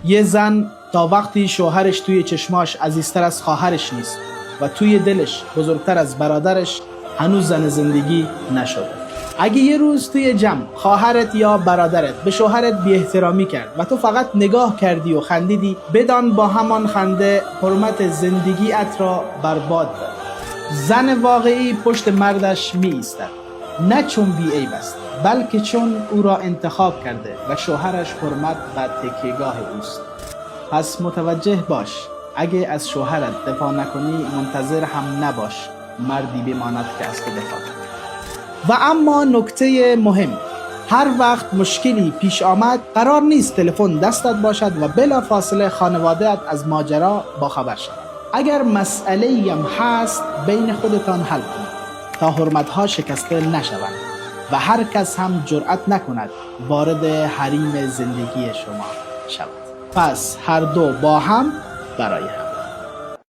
یه زن تا وقتی شوهرش توی چشماش عزیزتر از خواهرش نیست و توی دلش بزرگتر از برادرش، هنوز زن زندگی نشده. اگه یه روز توی جمع خواهرت یا برادرت به شوهرت بی احترامی کرد و تو فقط نگاه کردی و خندیدی، بدان با همان خنده حرمت زندگیت را برباد داد. زن واقعی پشت مردش می ایستد، نه چون بی عیب است، بلکه چون او را انتخاب کرده و شوهرش حرمت و تکیهگاه اوست. پس متوجه باش، اگه از شوهرت دفاع نکنی منتظر هم نباش مردی بماند که از تو دفاع کنه. و اما نکته مهم، هر وقت مشکلی پیش آمد قرار نیست تلفن دستت باشد و بلافاصله خانواده‌ات از ماجرا باخبر شود. اگر مسئله‌ای هم هست بین خودتان حل کنید تا حرمت‌ها شکسته نشوند و هر کس هم جرأت نکند وارد حریم زندگی شما شود. پس هر دو با هم برای هم.